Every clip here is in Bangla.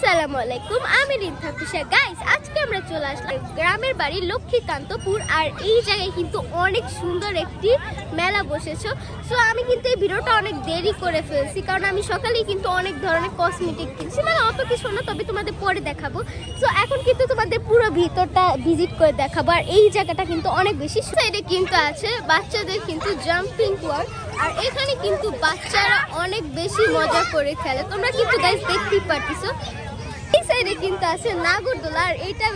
আসসালামু আলাইকুম, আমি রিদ্ধা পিসা। গাইস, আজকে আমরা চলে আসলাম গ্রামের বাড়ি লক্ষ্মীকান্তপুর। আর এই জায়গায় কিন্তু অনেক সুন্দর একটি মেলা বসেছে। সো আমি কিন্তু এই ভিডিওটা অনেক দেরি করে ফেলছি, কারণ আমি সকালেই কিন্তু অনেক ধরনের কসমেটিক কিনছি, মানে অত কিছু না, তবে তোমাদের পরে দেখাবো। সো এখন কিন্তু তোমাদের পুরো ভিতরটা ভিজিট করে দেখাবো। আর এই জায়গাটা কিন্তু অনেক বেশি সাইডে কিন্তু আছে বাচ্চাদের কিন্তু জাম্পিং ওয়ার্ক, আর এখানে কিন্তু বাচ্চারা অনেক বেশি মজা করে খেলে। তোমরা কিন্তু গাইস দেখতেই পারতেছো। এই সাইডে কিন্তু আছে নাগরদোলা, আর এটা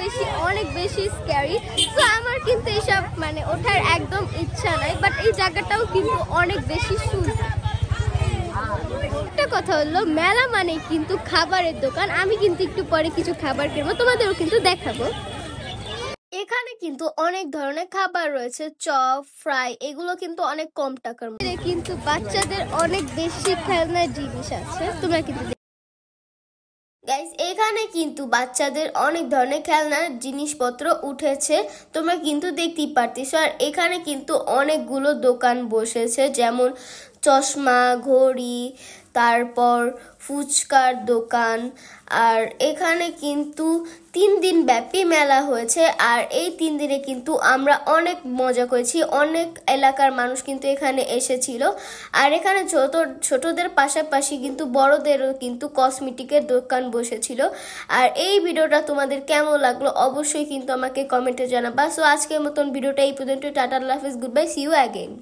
অনেক বেশি স্ক্যারি। তো আমার কিন্তু এইসব মানে ওঠার একদম ইচ্ছা নাই, বাট এই জায়গাটাও কিন্তু অনেক বেশি সুন্দর। একটা কথা হলো, মেলা মানে কিন্তু খাবারের দোকান। আমি কিন্তু একটু পরে কিছু খাবার কিনবো, তোমাদেরও কিন্তু দেখাবো। এখানে কিন্তু অনেক ধরনের খাবার রয়েছে, চপ, ফ্রাই, এগুলো কিন্তু অনেক কম টাকার মধ্যে। কিন্তু বাচ্চাদের অনেক বেশি খেলনার জিনিস আছে, তোমরা কিন্তু গাইস এখানে কিন্তু বাচ্চাদের অনেক ধরনের খেলনার জিনিসপত্র উঠেছে, তোমরা কিন্তু দেখতেই পারতেছো। আর এখানে কিন্তু অনেকগুলো দোকান বসেছে, যেমন চশমা, ঘড়ি, তারপর ফুচকার দোকান। আর এখানে কিন্তু 3 দিন ব্যাপী মেলা হয়েছে, আর এই 3 দিনে কিন্তু আমরা অনেক মজা করেছি। অনেক এলাকার মানুষ কিন্তু এখানে এসেছিল। আর এখানে ছোটদের পাশাপাশি কিন্তু বড়দেরও কিন্তু কসমেটিকের দোকান বসেছিল। আর এই ভিডিওটা তোমাদের কেমন লাগলো অবশ্যই কিন্তু আমাকে কমেন্টে জানাবা। সো আজকের মতন ভিডিওটা এই পর্যন্ত। টাটা, আল্লাহ হাফেজ, goodbye, see you again.